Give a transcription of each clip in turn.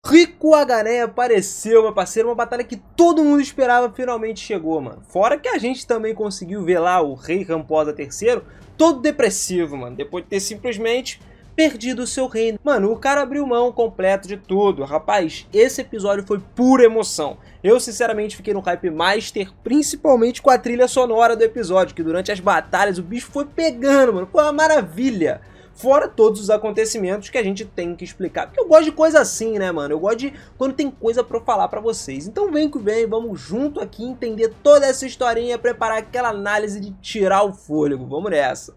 Rico Agané apareceu, meu parceiro, uma batalha que todo mundo esperava finalmente chegou, mano. Fora que a gente também conseguiu ver lá o rei Ramposa III todo depressivo, mano, depois de ter simplesmente perdido o seu reino. Mano, o cara abriu mão completo de tudo. Rapaz, esse episódio foi pura emoção. Eu, sinceramente, fiquei no hype master, principalmente com a trilha sonora do episódio, que durante as batalhas o bicho foi pegando, mano. Foi uma maravilha. Fora todos os acontecimentos que a gente tem que explicar. Porque eu gosto de coisa assim, né, mano? Eu gosto de quando tem coisa pra eu falar pra vocês. Então vem que vem, vamos junto aqui entender toda essa historinha, preparar aquela análise de tirar o fôlego. Vamos nessa.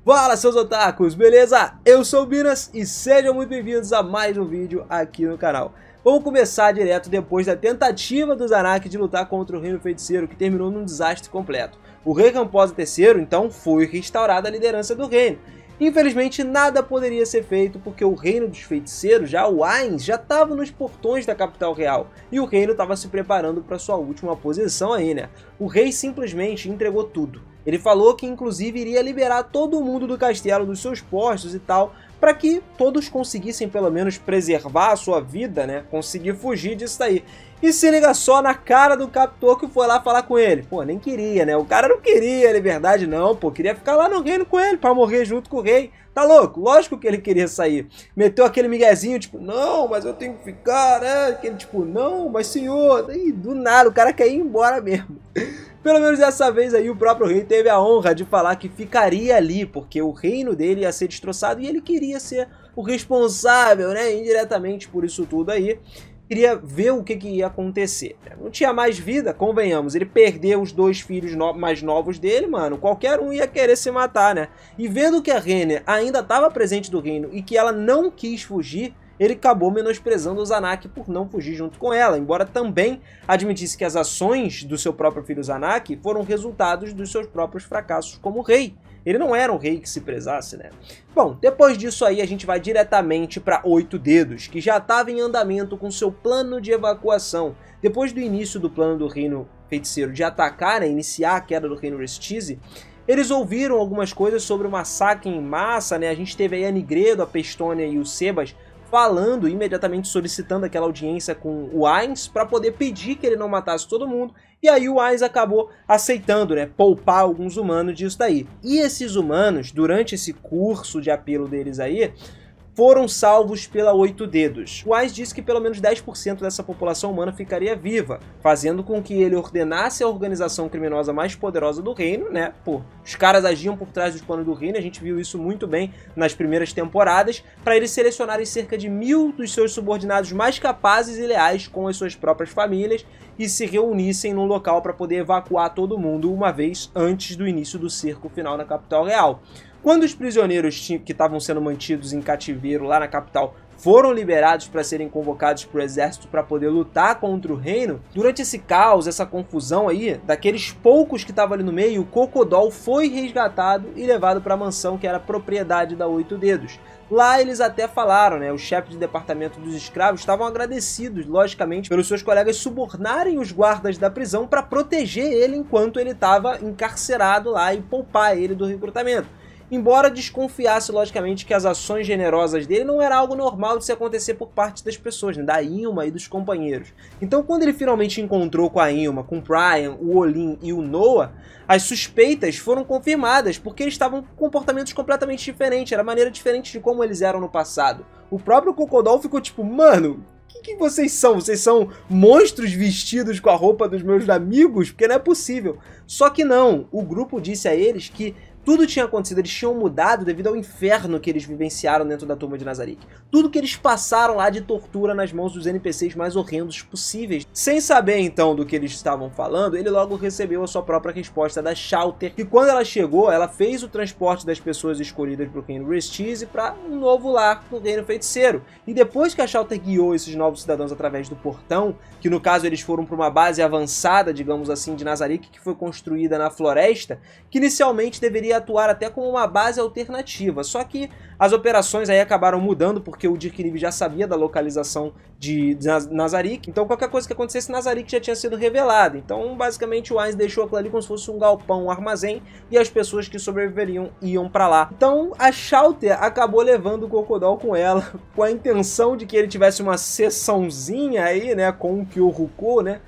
Fala, seus otakus, beleza? Eu sou o Binas e sejam muito bem-vindos a mais um vídeo aqui no canal. Vamos começar direto depois da tentativa do Zanarkand de lutar contra o Reino Feiticeiro, que terminou num desastre completo. O rei Ramposa III, então, foi restaurado à liderança do reino. Infelizmente, nada poderia ser feito porque o reino dos feiticeiros, já o Ainz, já estava nos portões da capital real. E o reino estava se preparando para sua última posição aí, né? O rei simplesmente entregou tudo. Ele falou que inclusive iria liberar todo mundo do castelo dos seus postos e tal, para que todos conseguissem pelo menos preservar a sua vida, né? Conseguir fugir disso daí. E se liga só na cara do captor que foi lá falar com ele. Pô, nem queria, né? O cara não queria liberdade não, pô. Queria ficar lá no reino com ele, pra morrer junto com o rei. Tá louco? Lógico que ele queria sair. Meteu aquele miguezinho, tipo, não, mas eu tenho que ficar, né? Aquele tipo, não, mas senhor. E do nada, o cara quer ir embora mesmo. Pelo menos dessa vez aí o próprio rei teve a honra de falar que ficaria ali, porque o reino dele ia ser destroçado e ele queria ser o responsável, né, indiretamente por isso tudo aí. Queria ver o que ia acontecer. Não tinha mais vida, convenhamos, ele perdeu os dois filhos mais novos dele, mano, qualquer um ia querer se matar, né? E vendo que a Renner ainda estava presente do reino e que ela não quis fugir, ele acabou menosprezando o Zanarkand por não fugir junto com ela, embora também admitisse que as ações do seu próprio filho Zanarkand foram resultados dos seus próprios fracassos como rei. Ele não era um rei que se prezasse, né? Bom, depois disso aí a gente vai diretamente para Oito Dedos, que já estava em andamento com seu plano de evacuação. Depois do início do plano do Reino Feiticeiro de atacar, né, iniciar a queda do Reino Restize, eles ouviram algumas coisas sobre o massacre em massa, né? A gente teve aí a Nigredo, a Pestônia e o Sebas falando, imediatamente solicitando aquela audiência com o Ainz para poder pedir que ele não matasse todo mundo, e aí o Ainz acabou aceitando, né, poupar alguns humanos disso daí. E esses humanos, durante esse curso de apelo deles aí, foram salvos pela Oito Dedos. O Ainz disse que pelo menos 10% dessa população humana ficaria viva, fazendo com que ele ordenasse a organização criminosa mais poderosa do reino, né? Pô, os caras agiam por trás dos planos do reino, a gente viu isso muito bem nas primeiras temporadas, para eles selecionarem cerca de 1000 dos seus subordinados mais capazes e leais com as suas próprias famílias e se reunissem num local para poder evacuar todo mundo uma vez antes do início do cerco final na capital real. Quando os prisioneiros que estavam sendo mantidos em cativeiro lá na capital foram liberados para serem convocados para o exército para poder lutar contra o reino, durante esse caos, essa confusão aí, daqueles poucos que estavam ali no meio, o Cocodol foi resgatado e levado para a mansão que era propriedade da Oito Dedos. Lá eles até falaram, né, o chefe de departamento dos escravos estavam agradecidos, logicamente, pelos seus colegas subornarem os guardas da prisão para proteger ele enquanto ele estava encarcerado lá e poupar ele do recrutamento. Embora desconfiasse, logicamente, que as ações generosas dele não era algo normal de se acontecer por parte das pessoas, né, da Ilma e dos companheiros. Então, quando ele finalmente encontrou com a Ilma, com o Priam, o Olin e o Noah, as suspeitas foram confirmadas, porque eles estavam com comportamentos completamente diferentes, era maneira diferente de como eles eram no passado. O próprio Cocodol ficou tipo, mano, o que vocês são? Vocês são monstros vestidos com a roupa dos meus amigos? Porque não é possível. Só que não, o grupo disse a eles que tudo tinha acontecido, eles tinham mudado devido ao inferno que eles vivenciaram dentro da Tumba de Nazarick. Tudo que eles passaram lá de tortura nas mãos dos NPCs mais horrendos possíveis. Sem saber então do que eles estavam falando, ele logo recebeu a sua própria resposta da Shallter, que quando ela chegou, ela fez o transporte das pessoas escolhidas para o Reino Restize para um novo lar do Reino Feiticeiro. E depois que a Shallter guiou esses novos cidadãos através do portão, que no caso eles foram para uma base avançada, digamos assim, de Nazarick, que foi construída na floresta, que inicialmente deveria atuar até como uma base alternativa. Só que as operações aí acabaram mudando, porque o Dirk Nib já sabia da localização de Nazarick, então qualquer coisa que acontecesse, Nazarick já tinha sido revelada. Então, basicamente, o Ainz deixou aquilo ali como se fosse um galpão, um armazém, e as pessoas que sobreviveriam iam pra lá. Então, a Shallter acabou levando o Crocodile com ela, com a intenção de que ele tivesse uma sessãozinha aí, né, com o Kyoruko, né.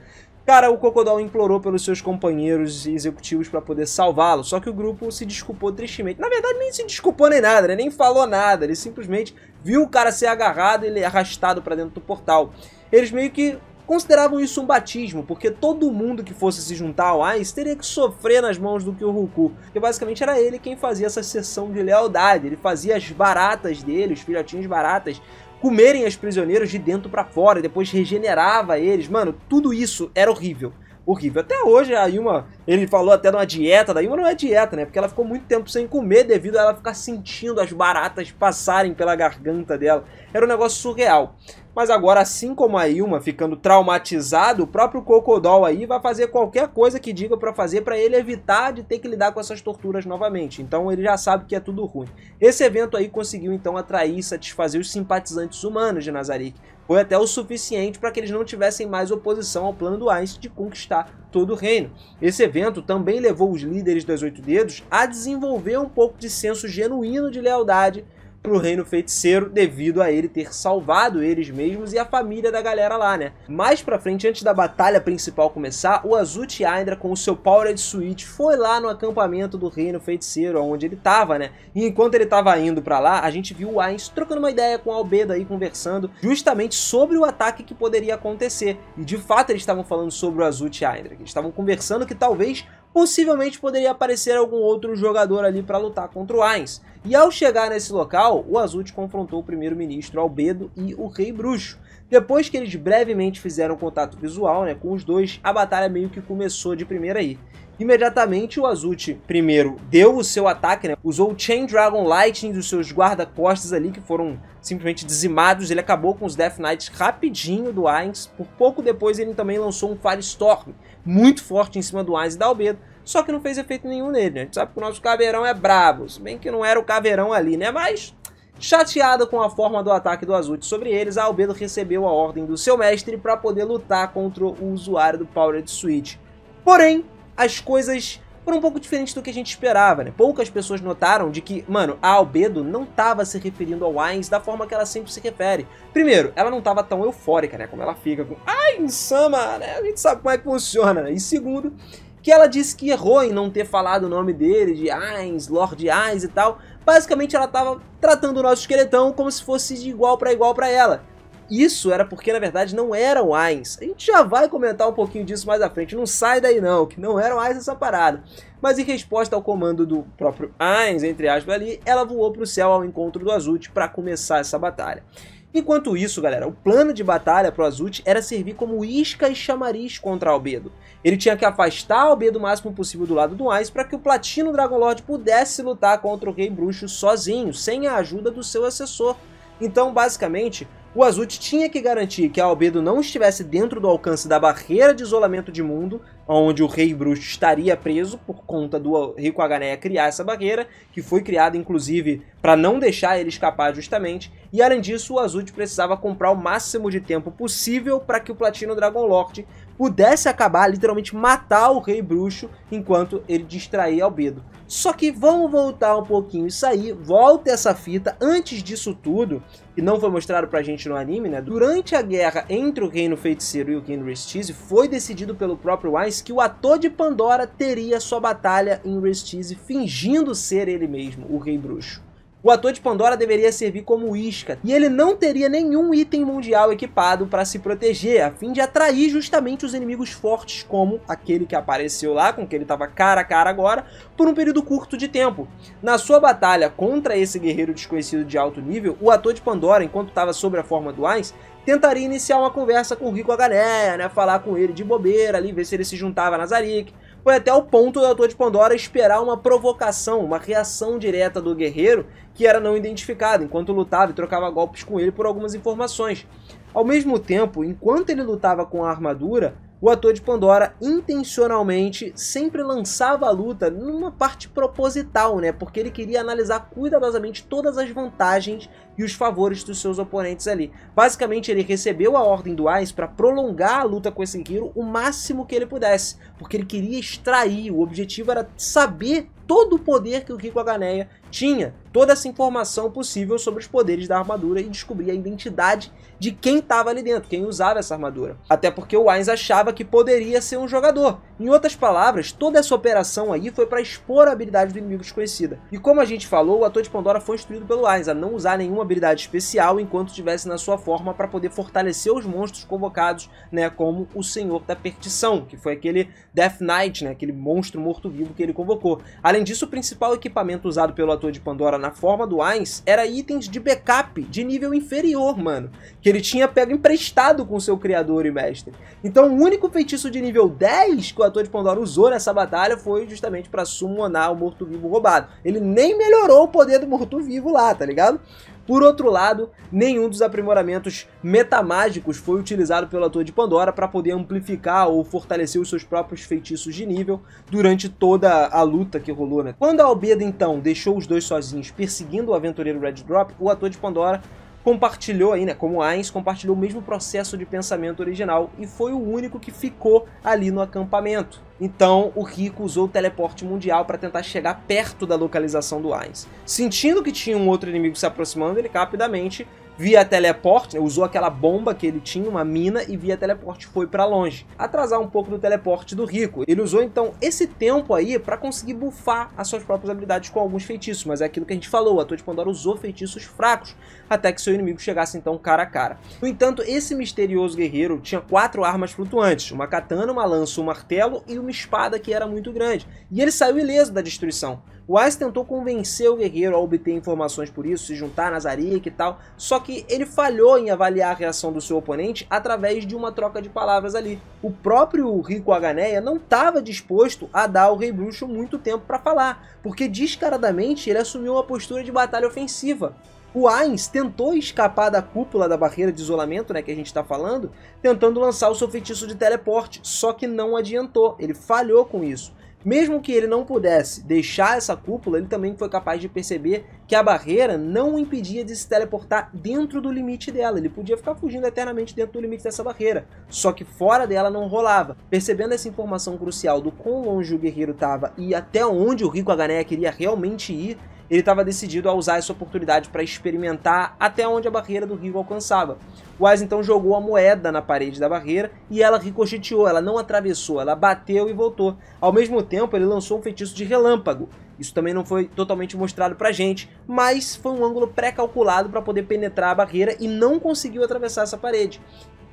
Cara, o Crocodile implorou pelos seus companheiros executivos para poder salvá-lo, só que o grupo se desculpou tristemente. Na verdade, nem se desculpou nem nada, né? Nem falou nada, ele simplesmente viu o cara ser agarrado e ele arrastado para dentro do portal. Eles meio que consideravam isso um batismo, porque todo mundo que fosse se juntar ao Ainz teria que sofrer nas mãos do Kyoruko, porque basicamente era ele quem fazia essa sessão de lealdade, ele fazia as baratas dele, os filhotinhos baratas, comerem os prisioneiros de dentro pra fora e depois regenerava eles. Mano, tudo isso era horrível. Horrível. Até hoje a Yuma, ele falou até de uma dieta da Yuma, não é dieta, né? Porque ela ficou muito tempo sem comer devido a ela ficar sentindo as baratas passarem pela garganta dela. Era um negócio surreal. Mas agora, assim como a Yuma ficando traumatizado, o próprio Crocodile aí vai fazer qualquer coisa que diga pra fazer pra ele evitar de ter que lidar com essas torturas novamente. Então ele já sabe que é tudo ruim. Esse evento aí conseguiu então atrair e satisfazer os simpatizantes humanos de Nazarick. Foi até o suficiente para que eles não tivessem mais oposição ao plano do Ainz de conquistar todo o reino. Esse evento também levou os líderes das Oito Dedos a desenvolver um pouco de senso genuíno de lealdade pro Reino Feiticeiro, devido a ele ter salvado eles mesmos e a família da galera lá, né? Mais pra frente, antes da batalha principal começar, o Azuchi Ainda, com o seu Powered Switch, foi lá no acampamento do Reino Feiticeiro, onde ele tava, né? E enquanto ele tava indo pra lá, a gente viu o Ainz trocando uma ideia com o Albedo aí, conversando justamente sobre o ataque que poderia acontecer. E de fato eles estavam falando sobre o Azuchi Ainda, eles estavam conversando que talvez possivelmente poderia aparecer algum outro jogador ali para lutar contra o Ainz. E ao chegar nesse local, o Azuchi confrontou o primeiro-ministro Albedo e o Rei Bruxo. Depois que eles brevemente fizeram contato visual, né, com os dois, a batalha meio que começou de primeira aí. Imediatamente o Azuchi primeiro deu o seu ataque, né, usou o Chain Dragon Lightning dos seus guarda-costas ali, que foram simplesmente dizimados. Ele acabou com os Death Knights rapidinho do Ainz. Por pouco depois ele também lançou um Firestorm muito forte em cima do Ainz e da Albedo, só que não fez efeito nenhum nele, né? A gente sabe que o nosso caveirão é brabo, se bem que não era o caveirão ali, né? Mas, chateada com a forma do ataque do Azuchi sobre eles, a Albedo recebeu a ordem do seu mestre para poder lutar contra o usuário do Powered Switch. Porém, as coisas foram um pouco diferentes do que a gente esperava, né? Poucas pessoas notaram de que, mano, a Albedo não estava se referindo ao Ainz da forma que ela sempre se refere. Primeiro, ela não estava tão eufórica, né? Como ela fica com Ainz Sama, né? A gente sabe como é que funciona, né? E segundo, que ela disse que errou em não ter falado o nome dele, de Ainz, Lord Ainz e tal. Basicamente, ela estava tratando o nosso esqueletão como se fosse de igual para ela. Isso era porque, na verdade, não era o Ainz. A gente já vai comentar um pouquinho disso mais à frente. Não sai daí não, que não era o Ainz essa parada. Mas em resposta ao comando do próprio Ainz, entre aspas ali, ela voou para o céu ao encontro do Azuchi para começar essa batalha. Enquanto isso, galera, o plano de batalha pro Azuchi era servir como isca e chamariz contra Albedo. Ele tinha que afastar Albedo o máximo possível do lado do Ainz para que o Platino Dragon Lord pudesse lutar contra o Rei Bruxo sozinho, sem a ajuda do seu assessor. Então, basicamente, o Azuchi tinha que garantir que a Albedo não estivesse dentro do alcance da barreira de isolamento de mundo, onde o Rei Bruxo estaria preso por conta do Rico Haganeia criar essa barreira, que foi criada inclusive para não deixar ele escapar justamente, e além disso o Azuchi precisava comprar o máximo de tempo possível para que o Platino Dragon Lord pudesse acabar, literalmente matar o Rei Bruxo enquanto ele distraía Albedo. Só que vamos voltar um pouquinho isso aí, volta essa fita. Antes disso tudo, que não foi mostrado pra gente no anime, né? Durante a guerra entre o Reino Feiticeiro e o Reino Restize, foi decidido pelo próprio Ainz que o Ator de Pandora teria sua batalha em Restize, fingindo ser ele mesmo, o Rei Bruxo. O Ator de Pandora deveria servir como isca, e ele não teria nenhum item mundial equipado para se proteger, a fim de atrair justamente os inimigos fortes, como aquele que apareceu lá, com que ele estava cara a cara agora, por um período curto de tempo. Na sua batalha contra esse guerreiro desconhecido de alto nível, o Ator de Pandora, enquanto estava sob a forma do Ainz, tentaria iniciar uma conversa com o Rico Haganeia, né, falar com ele de bobeira ali, ver se ele se juntava a Nazarick. Foi até o ponto do Ator de Pandora esperar uma provocação, uma reação direta do guerreiro, que era não identificado, enquanto lutava e trocava golpes com ele por algumas informações. Ao mesmo tempo, enquanto ele lutava com a armadura, o ator de Pandora intencionalmente sempre lançava a luta numa parte proposital, né? Porque ele queria analisar cuidadosamente todas as vantagens e os favores dos seus oponentes ali. Basicamente, ele recebeu a ordem do Ainz para prolongar a luta com esse Hero o máximo que ele pudesse, porque ele queria extrair, o objetivo era saber todo o poder que o Rico Haganeia tinha, toda essa informação possível sobre os poderes da armadura e descobrir a identidade de quem estava ali dentro, quem usava essa armadura. Até porque o Ainz achava que poderia ser um jogador. Em outras palavras, toda essa operação aí foi para expor a habilidade do inimigo desconhecida. E como a gente falou, o ator de Pandora foi instruído pelo Ainz a não usar nenhuma habilidade especial enquanto estivesse na sua forma para poder fortalecer os monstros convocados, né, como o Senhor da Perdição, que foi aquele Death Knight, né, aquele monstro morto-vivo que ele convocou. Além disso, o principal equipamento usado pelo ator de Pandora na forma do Ainz era itens de backup de nível inferior, mano, que ele tinha pego emprestado com seu criador e mestre. Então o único feitiço de nível 10 que o ator de Pandora usou nessa batalha foi justamente para summonar o morto-vivo roubado. Ele nem melhorou o poder do morto-vivo lá, tá ligado? Por outro lado, nenhum dos aprimoramentos metamágicos foi utilizado pelo ator de Pandora para poder amplificar ou fortalecer os seus próprios feitiços de nível durante toda a luta que rolou, né? Quando a Albedo então deixou os dois sozinhos perseguindo o aventureiro Red Drop, o ator de Pandora compartilhou aí, né, como Ainz, compartilhou o mesmo processo de pensamento original e foi o único que ficou ali no acampamento. Então o Rico usou o teleporte mundial para tentar chegar perto da localização do Ainz. Sentindo que tinha um outro inimigo se aproximando, ele rapidamente, via teleporte, né, usou aquela bomba que ele tinha, uma mina, e via teleporte foi para longe. Atrasar um pouco do teleporte do Rico. Ele usou então esse tempo aí para conseguir buffar as suas próprias habilidades com alguns feitiços, mas é aquilo que a gente falou, o ator de Pandora usou feitiços fracos até que seu inimigo chegasse então cara a cara. No entanto, esse misterioso guerreiro tinha 4 armas flutuantes, uma katana, uma lança, um martelo e uma espada que era muito grande, e ele saiu ileso da destruição. O Ainz tentou convencer o guerreiro a obter informações por isso, se juntar nas Ariake e tal, só que ele falhou em avaliar a reação do seu oponente através de uma troca de palavras ali. O próprio Rico Haganeia não estava disposto a dar ao Rei Bruxo muito tempo para falar, porque descaradamente ele assumiu uma postura de batalha ofensiva. O Ainz tentou escapar da cúpula da barreira de isolamento, né, que a gente está falando, tentando lançar o seu feitiço de teleporte, só que não adiantou, ele falhou com isso. Mesmo que ele não pudesse deixar essa cúpula, ele também foi capaz de perceber que a barreira não o impedia de se teleportar dentro do limite dela. Ele podia ficar fugindo eternamente dentro do limite dessa barreira, só que fora dela não rolava. Percebendo essa informação crucial do quão longe o guerreiro estava e até onde o Rico Haganeia queria realmente ir, ele estava decidido a usar essa oportunidade para experimentar até onde a barreira do Rico alcançava. O Ainz então jogou a moeda na parede da barreira e ela ricocheteou, ela não atravessou, ela bateu e voltou. Ao mesmo tempo, ele lançou um feitiço de relâmpago. Isso também não foi totalmente mostrado pra gente, mas foi um ângulo pré-calculado para poder penetrar a barreira e não conseguiu atravessar essa parede.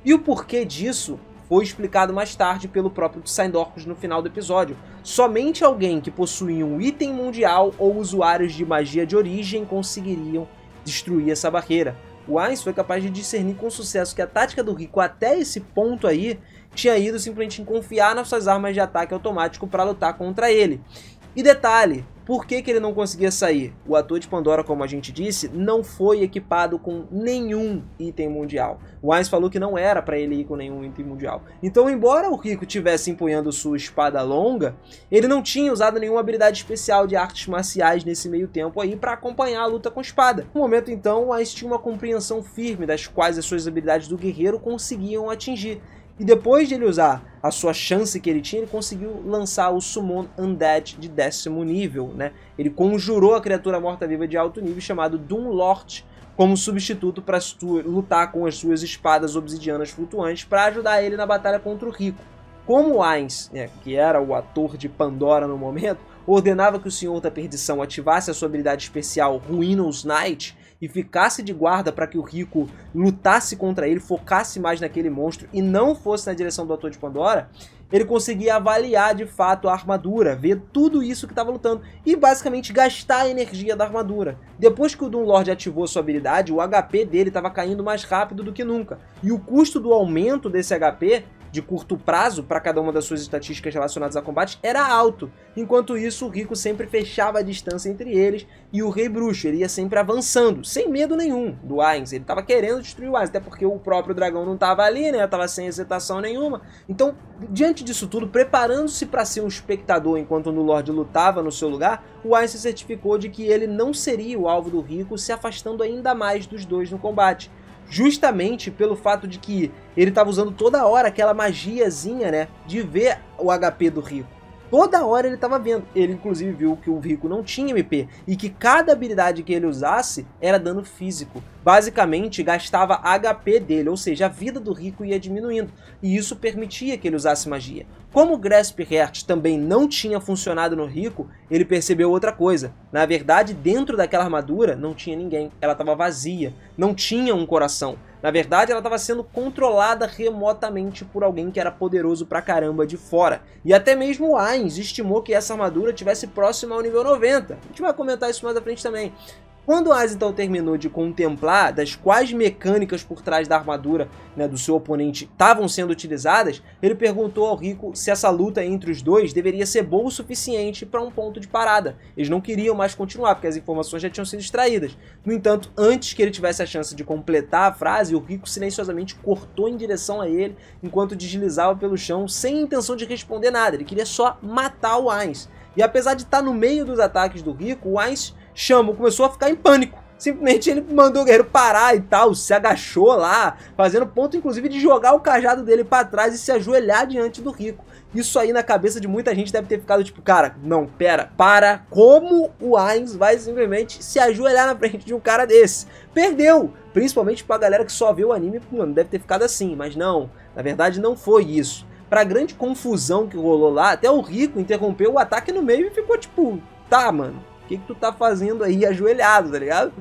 E o porquê disso foi explicado mais tarde pelo próprio Psyndorcus no final do episódio. Somente alguém que possuía um item mundial ou usuários de magia de origem conseguiriam destruir essa barreira. O Ainz foi capaz de discernir com sucesso que a tática do Rico até esse ponto aí tinha ido simplesmente em confiar nas suas armas de ataque automático para lutar contra ele. E detalhe, por que ele não conseguia sair? O ator de Pandora, como a gente disse, não foi equipado com nenhum item mundial. O Ainz falou que não era para ele ir com nenhum item mundial. Então, embora o Rico tivesse empunhando sua espada longa, ele não tinha usado nenhuma habilidade especial de artes marciais nesse meio tempo aí para acompanhar a luta com a espada. No momento, então, o Ainz tinha uma compreensão firme das quais as suas habilidades do guerreiro conseguiam atingir. E depois de ele usar a sua chance que ele tinha, ele conseguiu lançar o Summon Undead de 10º nível, né? Ele conjurou a criatura morta-viva de alto nível chamado Doom Lord como substituto para lutar com as suas espadas obsidianas flutuantes para ajudar ele na batalha contra o Rico. Como o Ainz, né, que era o ator de Pandora no momento, ordenava que o Senhor da Perdição ativasse a sua habilidade especial Ruinous Knight e ficasse de guarda para que o Rico lutasse contra ele, focasse mais naquele monstro e não fosse na direção do ator de Pandora, ele conseguia avaliar de fato a armadura, ver tudo isso que estava lutando e basicamente gastar a energia da armadura. Depois que o Doom Lord ativou sua habilidade, o HP dele estava caindo mais rápido do que nunca. E o custo do aumento desse HP de curto prazo para cada uma das suas estatísticas relacionadas a combate era alto. Enquanto isso, o Rico sempre fechava a distância entre eles e o Rei Bruxo, ele ia sempre avançando, sem medo nenhum do Ainz. Ele estava querendo destruir o Ainz, até porque o próprio dragão não estava ali, né? Tava sem hesitação nenhuma. Então, diante disso tudo, preparando-se para ser um espectador enquanto o Nulord lutava no seu lugar, o Ainz se certificou de que ele não seria o alvo do Rico, se afastando ainda mais dos dois no combate. Justamente pelo fato de que ele estava usando toda hora aquela magiazinha, né, de ver o HP do Rico. Toda hora ele estava vendo. Ele inclusive viu que o Rico não tinha MP e que cada habilidade que ele usasse era dano físico. Basicamente gastava HP dele, ou seja, a vida do Rico ia diminuindo. E isso permitia que ele usasse magia. Como o Grasp Heart também não tinha funcionado no Rico, ele percebeu outra coisa. Na verdade, dentro daquela armadura não tinha ninguém. Ela estava vazia, não tinha um coração. Na verdade, ela estava sendo controlada remotamente por alguém que era poderoso pra caramba de fora. E até mesmo o Ainz estimou que essa armadura estivesse próxima ao nível 90. A gente vai comentar isso mais à frente também. Quando o Ainz então terminou de contemplar das quais mecânicas por trás da armadura, né, do seu oponente estavam sendo utilizadas, ele perguntou ao Rico se essa luta entre os dois deveria ser boa o suficiente para um ponto de parada. Eles não queriam mais continuar, porque as informações já tinham sido extraídas. No entanto, antes que ele tivesse a chance de completar a frase, o Rico silenciosamente cortou em direção a ele, enquanto deslizava pelo chão, sem intenção de responder nada. Ele queria só matar o Ainz. E apesar de estar no meio dos ataques do Rico, o Ainz começou a ficar em pânico. Simplesmente ele mandou o guerreiro parar e tal, se agachou lá, fazendo ponto inclusive de jogar o cajado dele pra trás e se ajoelhar diante do Rico. Isso aí na cabeça de muita gente deve ter ficado tipo, cara, não, pera, para, como o Ainz vai simplesmente se ajoelhar na frente de um cara desse? Perdeu! Principalmente pra galera que só vê o anime, mano, deve ter ficado assim, mas não, na verdade não foi isso. Pra grande confusão que rolou lá, até o Rico interrompeu o ataque no meio e ficou tipo, tá, mano, o que tu tá fazendo aí ajoelhado, tá ligado?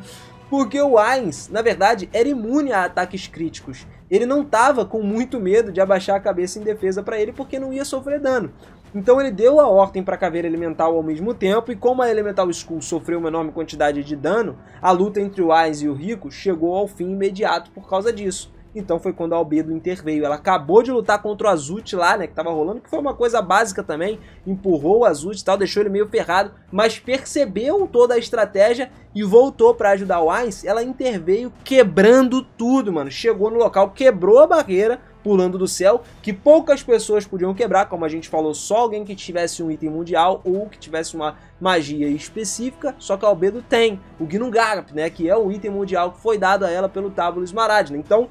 Porque o Ainz, na verdade, era imune a ataques críticos. Ele não tava com muito medo de abaixar a cabeça em defesa pra ele, porque não ia sofrer dano. Então ele deu a ordem para a caveira elemental ao mesmo tempo, e como a Elemental Skull sofreu uma enorme quantidade de dano, a luta entre o Ainz e o Rico chegou ao fim imediato por causa disso. Então foi quando a Albedo interveio. Ela acabou de lutar contra o Azut lá, né, que tava rolando, que foi uma coisa básica também. Empurrou o Azut e tal, deixou ele meio ferrado, mas percebeu toda a estratégia e voltou pra ajudar o Ainz. Ela interveio quebrando tudo, mano. Chegou no local, quebrou a barreira, pulando do céu, que poucas pessoas podiam quebrar, como a gente falou, só alguém que tivesse um item mundial ou que tivesse uma magia específica, só que a Albedo tem o Ginnungagap, né, que é o item mundial que foi dado a ela pelo Tábulo Esmarádio. Então,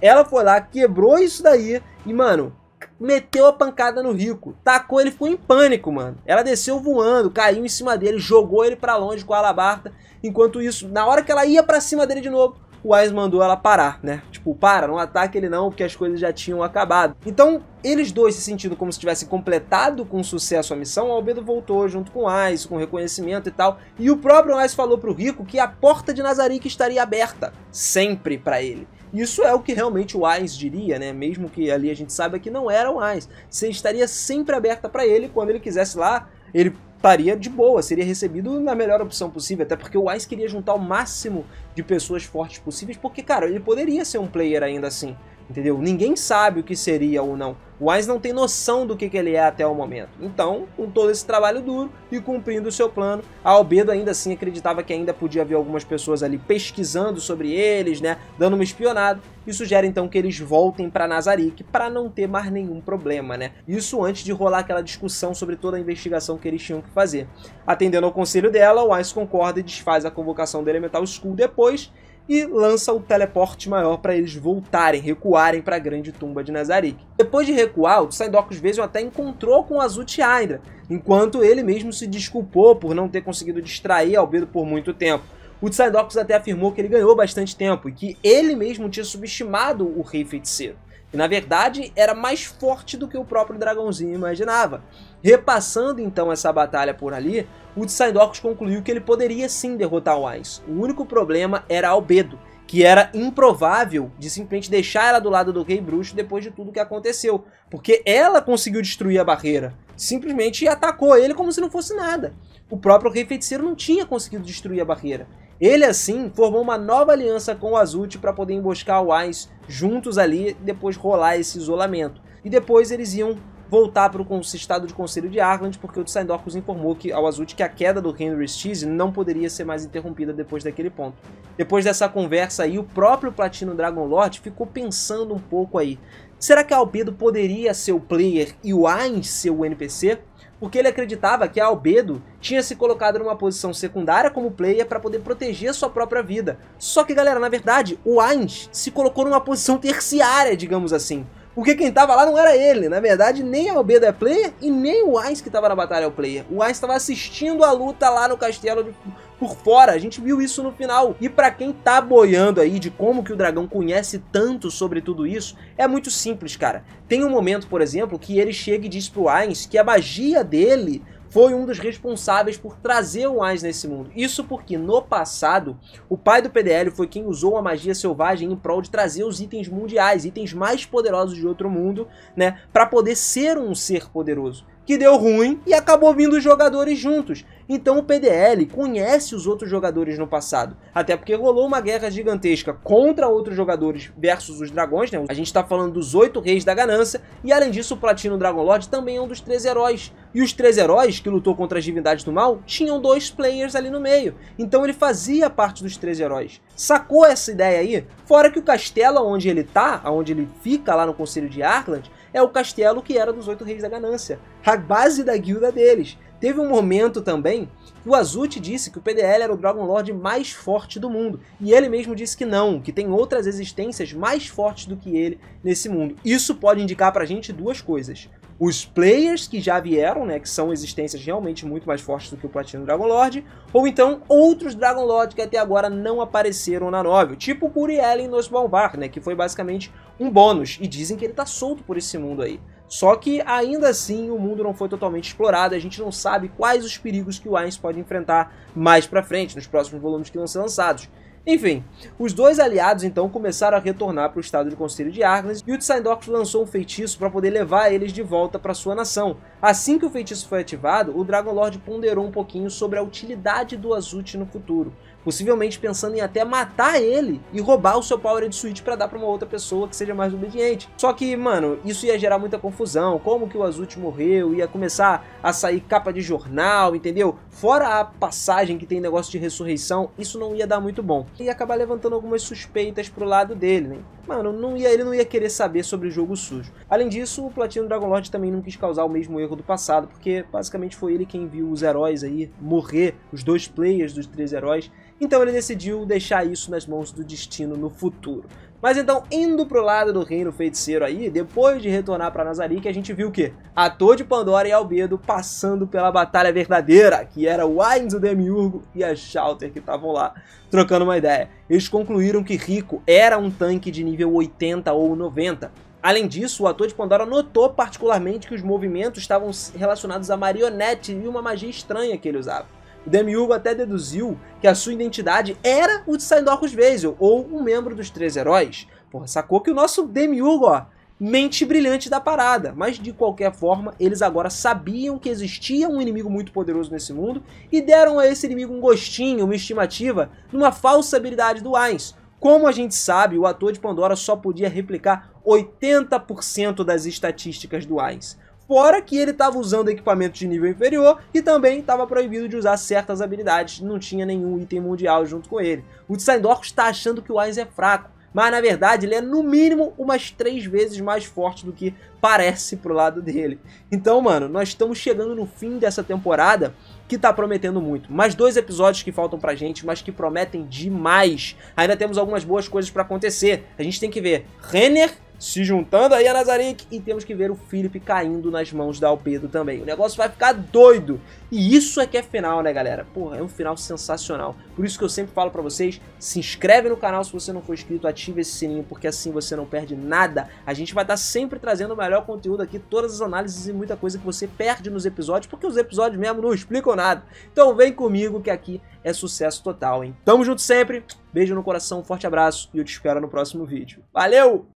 ela foi lá, quebrou isso daí e, mano, meteu a pancada no Rico. Tacou, ele ficou em pânico, mano. Ela desceu voando, caiu em cima dele, jogou ele pra longe com a alabarda. Enquanto isso, na hora que ela ia pra cima dele de novo, o Ainz mandou ela parar, né? Tipo, para, não ataque ele não, porque as coisas já tinham acabado. Então, eles dois se sentindo como se tivessem completado com sucesso a missão, a Albedo voltou junto com o Ainz, com reconhecimento e tal. E o próprio Ainz falou pro Rico que a porta de Nazarick estaria aberta, sempre pra ele. Isso é o que realmente o Ainz diria, né? Mesmo que ali a gente saiba que não era o Ainz. Você estaria sempre aberta pra ele, quando ele quisesse lá, ele estaria de boa, seria recebido na melhor opção possível, até porque o Ainz queria juntar o máximo de pessoas fortes possíveis, porque, cara, ele poderia ser um player ainda assim, entendeu? Ninguém sabe o que seria ou não. O Ainz não tem noção do que ele é até o momento. Então, com todo esse trabalho duro e cumprindo o seu plano, a Albedo ainda assim acreditava que ainda podia haver algumas pessoas ali pesquisando sobre eles, né, dando uma espionada, e sugere então que eles voltem para Nazarick para não ter mais nenhum problema, né? Isso antes de rolar aquela discussão sobre toda a investigação que eles tinham que fazer. Atendendo ao conselho dela, o Ainz concorda e desfaz a convocação da Elemental Skull depois, e lança o teleporte maior para eles voltarem, recuarem para a grande tumba de Nazarick. Depois de recuar, o Psyduck Vesion até encontrou com o Azut Hydra, enquanto ele mesmo se desculpou por não ter conseguido distrair Albedo por muito tempo. O Psyduck até afirmou que ele ganhou bastante tempo e que ele mesmo tinha subestimado o Rei Feiticeiro, que na verdade era mais forte do que o próprio dragãozinho imaginava. Repassando então essa batalha por ali, o Psyduck concluiu que ele poderia sim derrotar o Ainz. O único problema era a Albedo, que era improvável de simplesmente deixar ela do lado do Rei Bruxo depois de tudo que aconteceu, porque ela conseguiu destruir a barreira, simplesmente atacou ele como se não fosse nada. O próprio Rei Feiticeiro não tinha conseguido destruir a barreira. Ele, assim, formou uma nova aliança com o Azut para poder emboscar o Ainz juntos ali e depois rolar esse isolamento. e depois eles iam voltar para o estado de Conselho de Arland, porque o Tsindorcus informou ao Azuth que a queda do reino Ristise não poderia ser mais interrompida depois daquele ponto. Depois dessa conversa aí, o próprio Platino Dragon Lord ficou pensando um pouco aí. Será que a Albedo poderia ser o player e o Ainz ser o NPC? Porque ele acreditava que a Albedo tinha se colocado numa posição secundária como player para poder proteger sua própria vida. Só que, galera, na verdade, o Ainz se colocou numa posição terciária, digamos assim. Porque quem tava lá não era ele, na verdade nem a Albedo é player e nem o Ainz que tava na batalha é o player. O Ainz tava assistindo a luta lá no castelo por fora, a gente viu isso no final. E pra quem tá boiando aí de como que o dragão conhece tanto sobre tudo isso, é muito simples, cara. Tem um momento, por exemplo, que ele chega e diz pro Ainz que a magia dele foi um dos responsáveis por trazer o Ainz nesse mundo. Isso porque, no passado, o pai do PDL foi quem usou a magia selvagem em prol de trazer os itens mundiais, itens mais poderosos de outro mundo, né, para poder ser um ser poderoso. Que deu ruim e acabou vindo os jogadores juntos. Então o PDL conhece os outros jogadores no passado. Até porque rolou uma guerra gigantesca contra outros jogadores versus os dragões, né? A gente tá falando dos 8 reis da ganância. E além disso, o Platino Dragon Lord também é um dos 3 heróis. E os 3 heróis que lutou contra as divindades do mal tinham 2 players ali no meio. Então ele fazia parte dos 3 heróis. Sacou essa ideia aí? Fora que o castelo onde ele tá, onde ele fica lá no Conselho de Arland, é o castelo que era dos 8 reis da ganância. A base da guilda deles. Teve um momento também que o Azuth disse que o PDL era o Dragon Lord mais forte do mundo. E ele mesmo disse que não, que tem outras existências mais fortes do que ele nesse mundo. Isso pode indicar pra gente duas coisas. Os players que já vieram, né, que são existências realmente muito mais fortes do que o Platino Dragon Lord, ou então outros Dragon Lord que até agora não apareceram na novel, tipo o Buriel no Svalbard, né, que foi basicamente um bônus, e dizem que ele tá solto por esse mundo aí. Só que ainda assim o mundo não foi totalmente explorado, a gente não sabe quais os perigos que o Ainz pode enfrentar mais pra frente, nos próximos volumes que vão ser lançados. Enfim, os dois aliados então começaram a retornar para o estado de Conselho de Arland e o Tsindorcus lançou um feitiço para poder levar eles de volta para sua nação. Assim que o feitiço foi ativado, o Dragon Lord ponderou um pouquinho sobre a utilidade do Azuth no futuro, possivelmente pensando em até matar ele e roubar o seu Powered Switch para dar para uma outra pessoa que seja mais obediente. Só que, mano, isso ia gerar muita confusão, como que o Azuth morreu, ia começar a sair capa de jornal, entendeu? Fora a passagem que tem negócio de ressurreição, isso não ia dar muito bom. Ia acabar levantando algumas suspeitas pro lado dele, né? Mano, ele não ia querer saber sobre o jogo sujo. Além disso, o Platino Dragon Lord também não quis causar o mesmo erro do passado, porque basicamente foi ele quem viu os heróis aí morrer, os 2 players dos 3 heróis. Então ele decidiu deixar isso nas mãos do destino no futuro. Mas então, indo pro lado do reino feiticeiro aí, depois de retornar pra Nazarick, a gente viu o quê? Ator de Pandora e Albedo passando pela batalha verdadeira, que era o Ainz, o Demiurgo e a Shallter que estavam lá trocando uma ideia. Eles concluíram que Rico era um tanque de nível 80 ou 90. Além disso, o ator de Pandora notou particularmente que os movimentos estavam relacionados a marionete e uma magia estranha que ele usava. O Demiurgo até deduziu que a sua identidade era o de Tsindorcus Vasil, ou um membro dos 3 heróis. Porra, sacou que o nosso Demiurgo, ó, mente brilhante da parada. Mas de qualquer forma, eles agora sabiam que existia um inimigo muito poderoso nesse mundo e deram a esse inimigo um gostinho, uma estimativa, numa falsa habilidade do Ainz. Como a gente sabe, o ator de Pandora só podia replicar 80% das estatísticas do Ainz. Fora que ele estava usando equipamento de nível inferior e também estava proibido de usar certas habilidades, não tinha nenhum item mundial junto com ele. O Tsindorcus está achando que o Ainz é fraco, mas na verdade ele é no mínimo umas 3 vezes mais forte do que parece pro lado dele. Então, mano, nós estamos chegando no fim dessa temporada que tá prometendo muito. Mais 2 episódios que faltam pra gente, mas que prometem demais. Ainda temos algumas boas coisas pra acontecer. A gente tem que ver Renner se juntando aí a Nazarick e temos que ver o Philip caindo nas mãos da Albedo também. O negócio vai ficar doido. E isso é que é final, né, galera? Porra, é um final sensacional. Por isso que eu sempre falo pra vocês, se inscreve no canal se você não for inscrito, ativa esse sininho, porque assim você não perde nada. A gente vai estar sempre trazendo o melhor conteúdo aqui, todas as análises e muita coisa que você perde nos episódios, porque os episódios mesmo não explicam nada. Então vem comigo que aqui é sucesso total, hein? Tamo junto sempre, beijo no coração, um forte abraço e eu te espero no próximo vídeo. Valeu!